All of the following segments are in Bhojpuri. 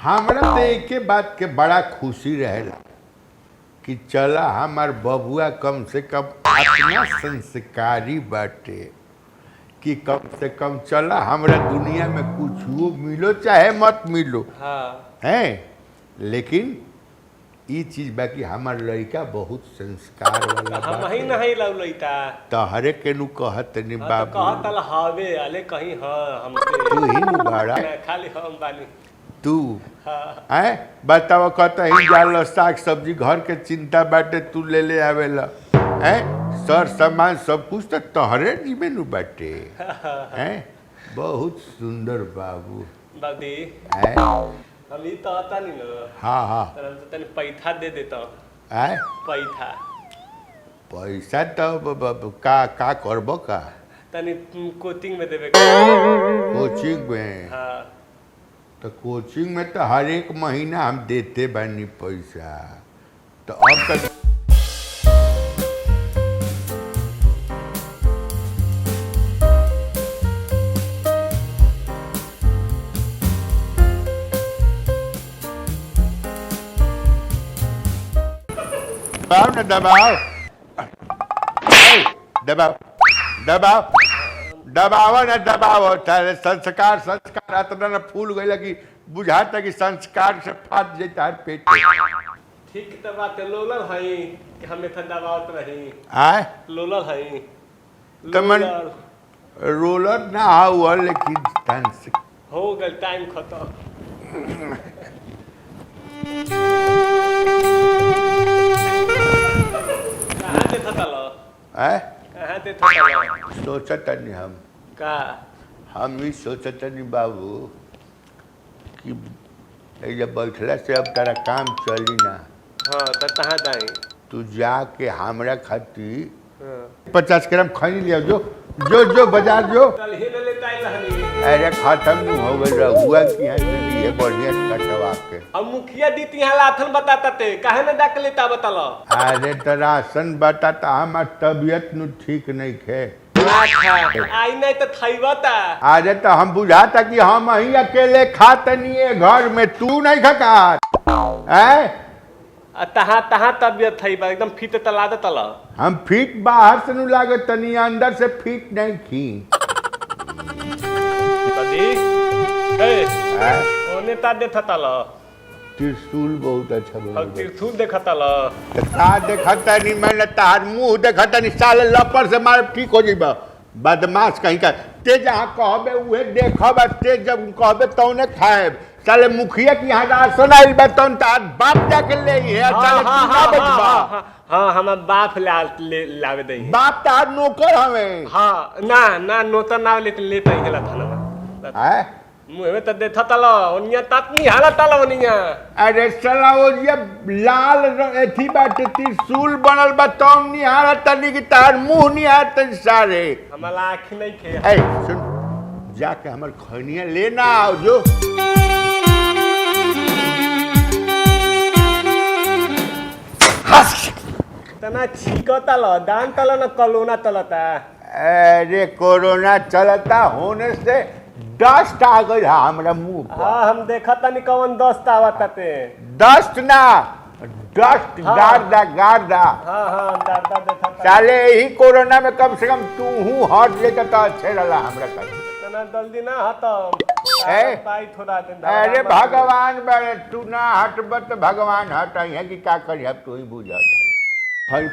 हमरा तो एके बात के बड़ा खुशी रहेला कि चला हमार बबुआ कम से कम इतना संस्कारी बाटे कि कम से कम चला हमरा दुनिया में कुछ मिलो चाहे मत मिलो। हाँ हैं लेकिन ई चीज बाकी हमार लड़का बहुत संस्कार वाला हम ही नहीं लौलैता तहरे के नु कहत नहीं बाबू कहतल हवे अले कहीं हाँ हमके तू ही नु बड़ा खाली हम बानी तू हाँ हैं बताओ कतही जाल साग सब्जी घर के चिंता बाटे तू ले आवेला हैं सर सामान सब कुछ तो तहरे जीवे नु बाटे हैं बहुत सुंदर बाबू दादी हैं हम ई तो आता नहीं ना हाँ हाँ तर हम तो तने पैसा दे देता हैं पैसा पैसा तो का करबो का तनी कोचिंग में देवे कोचिंग में हाँ तो कोचिंग में तो हर एक महीना हम देते बानी पैसा तो अब तक दबाओ ना दबाओ दबाओ दबाओ दबाओ ना दबाओ तारे संस्कार संस्कार इतना ना फूल गई कि बुझाता कि संस्कार से फाट जाता है पेट ठीक तो बात है लोलर हई कि हमें ठंडा बात रही आए लोलर हई तो मन रोलर ना हुआ लेकिन संस्कार हो गल टाइम खत्म कहाँ से थतल आए कहाँ से थतल सोचत नहीं हम का हम भी सोचत नहीं बाबू कि जब बैठला से अब तारा काम चली ना हाँ तो कहाँ जाए तू जाके हमरा खातिर हाँ 50 ग्राम खैनी लिया जो बाजार जो चल ही न लेता ही रहनी अरे खत्म नहीं हो गई रहुआ की यहाँ से लिए बढ़िया कटवा के हम मुखिया दी यहाँ लाथन बताता थे काहे न डाक लेता बताला अरे तो राशन बताता हमार तबीयत नु ठीक नहीं खे अच्छा आई नहीं तो थईबता अरे तो हम बुझाता कि हम ही अकेले खाते नहीं है घर में तू नहीं खका है तहाँ तहाँ तबियत थई बा एकदम फिट तला दे तला हम फिट बाहर से नु लागे तनी अंदर से फिट नहीं खी दादी ए ओने ता दे थतला त्रिशूल बहुत अच्छा और बोल त्रिशूल देखतला ता देखता नहीं मैंने तार मुंह देखता नहीं साले लपर से मारे ठीक हो जाइबा बदमाश कहीं का ते जहाँ कहबे उहे देखब ते जब कहबे तौने खाएब साले मुखिया की यहाँ राशन आइल बा तौन तार बाप जाके ले है साले तू ना बचबा हाँ हम बाप लावे दई बाप तार नौकर हमें हाँ ना नोता ना लेता ही हला थाना है मुंह में तो दे थतला ओनिया तातनी हाला तला ओनिया अरे साला वो ये लाल एथी बाटे त्रिशूल बनल बा तौन निहारा तनी की तार मुंह निहार तनी सारे हमारा आँख नहीं खे ए सुन जाके हमर खैनिया लेना आओ जो तना छीको तला दान तला न कलोना तलता अरे कोरोना चलता होने से डस्ट आ गई हमरा मुंह पर हाँ हम देखा तनी कौन दोस्त आवता ते डस्ट ना डस्ट हाँ। गार्दा हाँ दादा देखा साले यही कोरोना में कम से कम तू हूँ हट लेता तो अच्छे रहा हमरा का तना जल्दी ना हतम ए? पाई थोड़ा दिन अरे भगवान बड़े तू ना हटब तो भगवान हट है कि क्या करी अब तू ही बुझा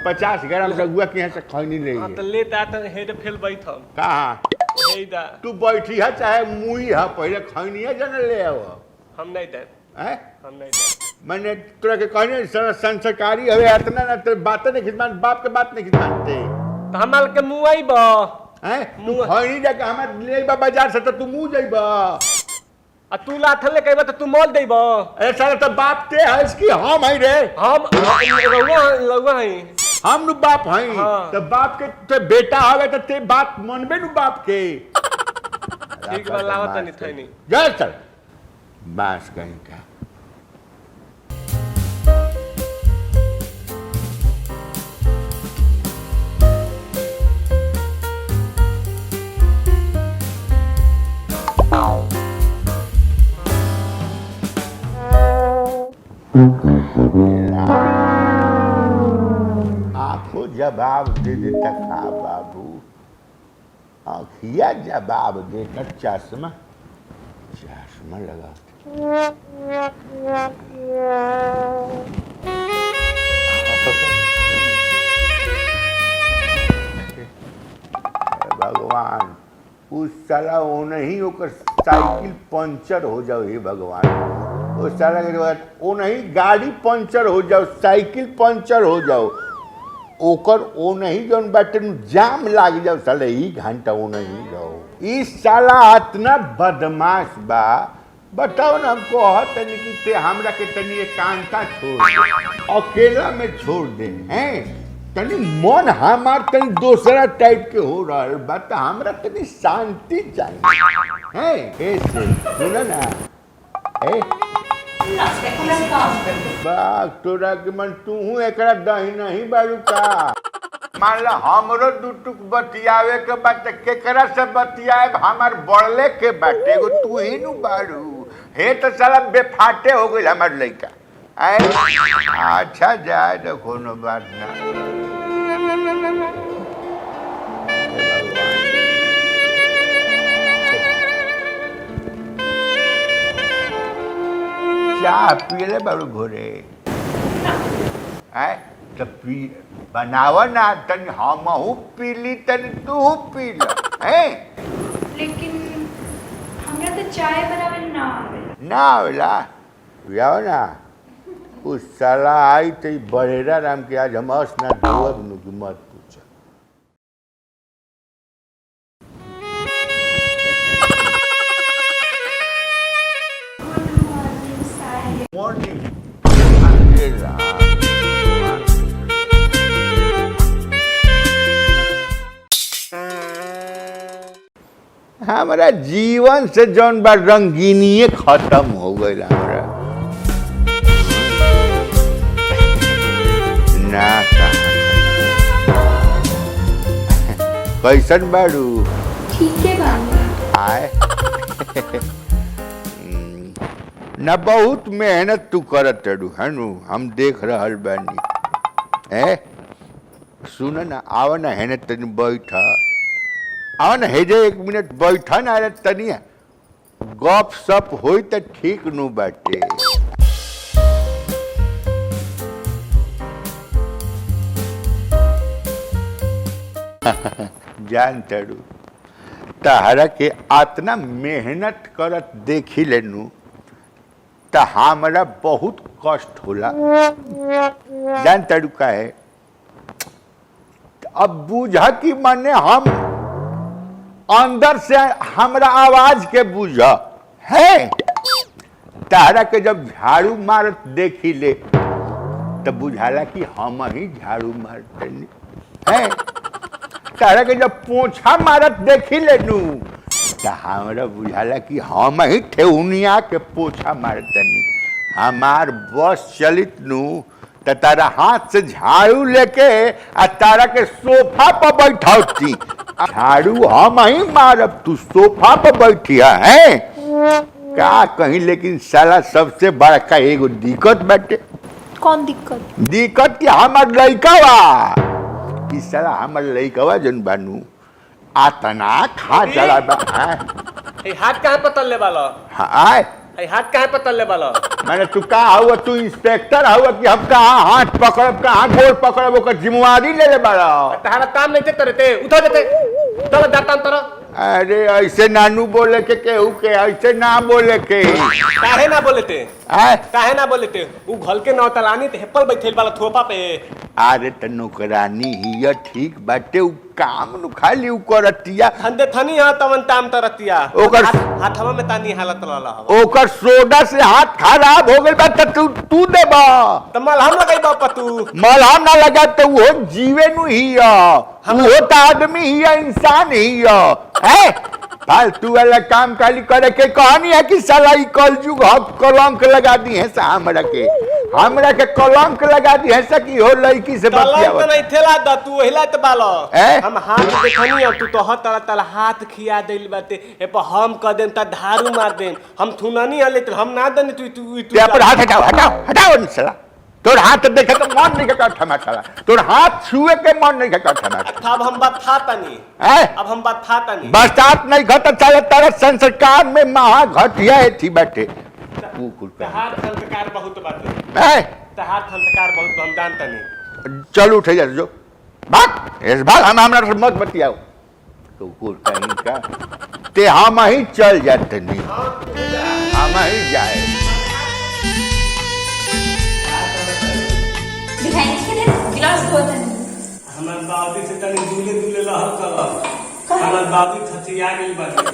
50 ग्राम रघुआ के यहाँ से खैनी ले हाँ तो लेता तो हेड फेल बैठम कहाँ हेदा तू बैठी है चाहे मुई है पहले खैनिया जन ले आओ हम नहीं दे हैं हम नहीं दे मैंने तोरा के कहने संस्कारी हवे इतना ना तो बातें नहीं खिदमान बाप के बात नहीं खिदमानते तो हमार के मुंह आई बा हैं तू मुँह- खैनी जाके हमार ले बाजार से तो तू मुँह जाइबा आ तू लाथन ले कहबा तो तू मोल देबा अरे साला तो बाप ते है इसकी हम है रे हम लौवा हई हम नु बाप हैं हाँ। तो बाप के ते बेटा हवे तो ते बात मनबे नु बाप के ठीक बा लावत नहीं थैनी जय सर बास कहीं का आंखों जवाब दे देता का बाबू, आँखिया जवाब देता चश्मा चश्मा लगा भगवान उस साला वो नहीं होकर साइकिल पंचर हो जाओ हे भगवान, उस साला के बाद वो नहीं गाड़ी पंचर हो जाओ साइकिल पंचर हो जाओ ओकर वो नहीं जौन बाटे जाम लाग जाओ साला ही घंटा वो नहीं जाओ। इस साला इतना बदमाश बा, बताओ ना हमको तनी कि ते हमरा के तनी एकांता छोड़ दे, अकेला में छोड़ दे हैं तनी मन हमार तनी दूसरा टाइप के हो रहा है बात, हमरा तनी शांति चाहिए हैं ऐसे सुना ना ए बाग तोरा के मन तू एकरा दही नहीं बारू का मान ला हमरो दुटुक बतियावे के बात केकरा से बतियाए हमार बढ़ले के बाटे एगो तू ही नु बारू हे तो साला बेफाटे हो गइल हमार लइका आए अच्छा जाए तो कोनो बात ना। चाह पियले बारू घोरे आए तो पी बनावा ना तनी हमहू पीली तनी तू पी ल हैं लेकिन हमरा तो चाय बनावे ना आवेला। ना आवेला पियाओ ना उस साला आई तो बड़ेरा राम के आज हम ना धोब नु की मत पूछ। मॉर्निंग हमारा जीवन से जौन बा रंगीनिए खत्म हो गई हमारा ना कैसन बाड़ू ठीक है बाबू आए ना बहुत मेहनत तू करत तड़ू है नु हम देख रहल बानी है सुन ना आवा ना है ना तनी बैठा आवा ना हेजे एक मिनट बैठा ना रे तनी गप सप होई त ठीक नु बाटे जान तड़ू तहरा के आतना मेहनत करत देखी लेनू त हमरा बहुत कष्ट होला जान तड़ू का है अब बुझा कि माने हम अंदर से हमरा आवाज के बुझा है तारा के जब झाड़ू मारत देखी ले तब बुझाला कि हम ही झाड़ू मारतनी है तारा के जब पोछा मारत देखी ले नू त हमरा बुझाला कि हम ही ठेउनिया के पोछा मारतनी हमार बस चलित नू त तारा हाथ से झाड़ू लेके आ तारा के सोफा पर बैठाती झाड़ू हम ही मारब तू सोफा पर बैठिया है का कहीं लेकिन साला सबसे बड़का एगो दिक्कत बाटे। कौन दिक्कत? दिक्कत कि हमार लइका बा कि साला हमार लइका जन बानू आतना खा जला बा हाथ कहाँ पतल ले वाला हाय हाथ कहाँ पतल ले वाला मैंने तू कहा हुआ तू इंस्पेक्टर हुआ कि हम कहाँ हाथ पकड़ब कहाँ गोड़ पकड़ब ओकर जिम्मेवारी ले बाड़ा तहरा काम नहीं थे तेरे ते उठा देते चलो जाता तरह अरे ऐसे नानू बोले के केहू के ऐसे ना बोले के काहे ना बोले थे काहे ना बोले थे वो घल के नौतलानी ते हेपल बैठेल वाला थोपा पे अरे त नौकरानी हिया ठीक बाटे उ काम नु खाली उ करतिया खंदे थनी हां तवन ताम तरतिया ओकर हाथवा में तानी हालत रहला हवा ओकर सोडा से हाथ खराब हो गेल बा त तू देबा त मलहम लगाई बापा तू मलहम ना लगा त वो जीवे नु हिया वो त आदमी हिया इंसान हिया है फालतू वाला काम खाली करे के कहानी है कि साला ई कलजुग हक कलंक लगा दी है हमरा के हमरा के कलंक लगा दी है सकी हो लड़की से कलंक बतियावत। तो नहीं थेला द तू ओहिला त बालो ए? हम हाथ देखनी अब तू तो हतला तल हाथ खिया देल बाटे ए पर हम क देम त धारू मार देम हम थुननी हले त हम ना दनी तू ते अपन हाथ हटाओ निसला तोर हाथ देखे तो मन नहीं का ठमाठा तोर हाथ छुए के मन नहीं का ठमाठा अब हम बात थातनी है अब हम बात थातनी बरसात नहीं घट चले तारा संस्कार में महा घटिया थी बैठे तहार संस्कार बहुत बाटे है तहार संस्कार बहुत हम जानतनी चल उठे जा जो भाग इस भाग हम हमरा से मत बतियाओ तो कुल कहीं का ते हम ही चल जाते नहीं हम ही जाए गिलास बोतल हमर बाबू से तनी दूले रहल चल हमर बाबू खचिया गेल बाटे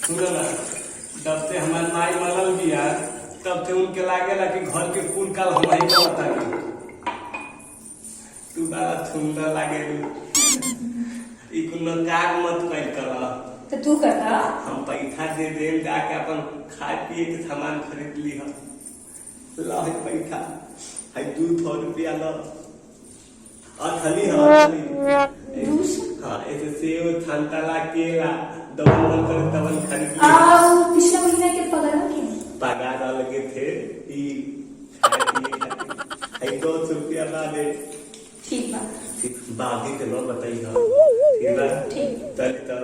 सुन ना जब से हमार माई मरल बिया तब से उनके लागेला कि घर के कुल काल हम ही करता तू बड़ा सुंदर लागे ई कुल काग मत कइल कर तो तू करता हम पैसा दे देम जाके अपन खाए पिए के सामान खरीद ली हम ला है पैसा है 200 रुपया ला अथली हाँ ऐसे सेव संतरा केला दवन मन कर दवन खरीद ली पिछला महीना के पगार के पगार लगे थे ई खाए पिए है 200 रुपया ला दे ठीक बा बाकी के न बताई हम ठीक बा ठीक चल तो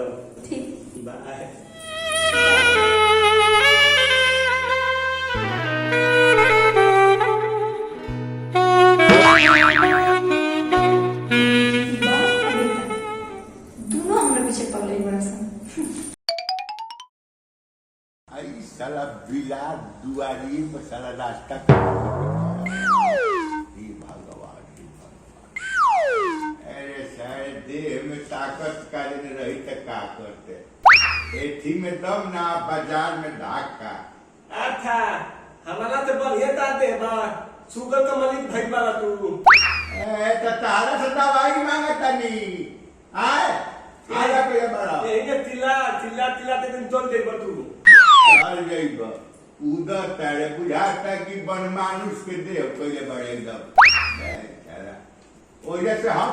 ठीक बाय साला बिला दुआरी में साला रास्ता अरे शायद देह में ताकत कारण रही तो का करते एथी में दम ना बाजार में धाका अच्छा हमारा तो बढ़िया ता दे बा शुगर का मरीज भइल बाला तू ए त तारा से दवाई मांगता नी आए आजा पे बड़ा ये चिल्ला ते दिन चल दे तू चल जाइबा उधर तारे बुझाता कि बन मानुष के देह पहले बड़े एकदम ओइला से हम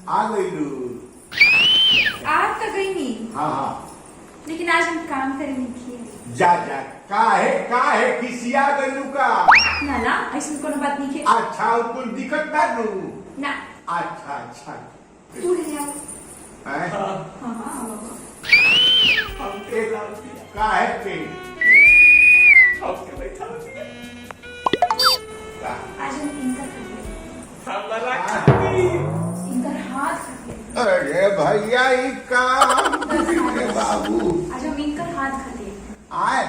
आ गई लू आप तो गई नहीं हाँ लेकिन आज हम काम करेंगे किए जा काहे किसिया गइलू का ना ना ऐसी कोनो बात नहीं है अच्छा और कुछ दिक्कत ना नू ना अच्छा तू ले आओ हैं हाँ हम के ला काहे पे हम के बैठा आज हम इनका खाते हमारा खाती इनका हाथ खाते अरे भैया ई काम अरे बाबू आज हम इनका हाथ खाते आए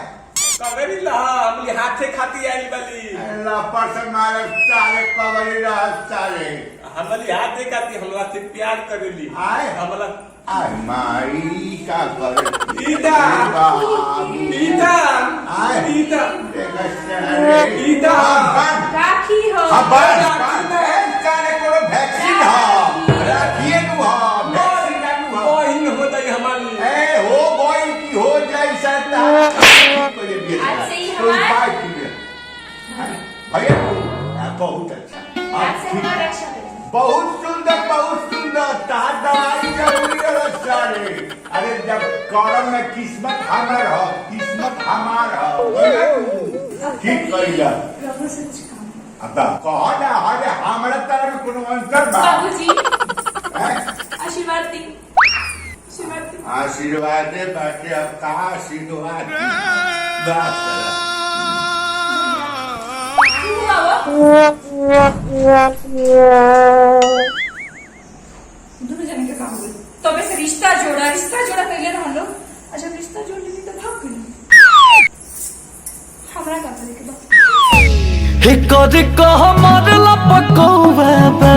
कबरी ला हमली हाथे खाती आई वाली लपर से मारे चाले कबरी रह चाले हमली हाथे खाती हमरा से प्यार करेली आए हमरा आए माई का कर ईदा आए ईदा देखा ईदा राखी हो बस चाले कोनो वैक्सीन हो राखिए नु हो वैक्सीन नु हो कोई न होता है हमारी ए हो गोई की हो जाई सरता आज से ही हमारा भैया बहुत अच्छा आज से हमारा रक्षा करें बहुत सुंदर तार दवाई जरूरी है सारे अरे जब करम में किस्मत हमार हो ठीक कइला प्रभु सच काम अब कह ना अरे हमरा तरफ में कोनो अंतर बा बाबूजी हैं? आशीर्वाद दी आशीर्वाद बाटे अब का आशीर्वाद बस दोनों जने के काम हुए तो वैसे रिश्ता जोड़ा पहले ना हम लोग अच्छा रिश्ता जोड़ ली तो भाग गई हमारा काम करे के बाद हिकोरी को हमर लपको बाबा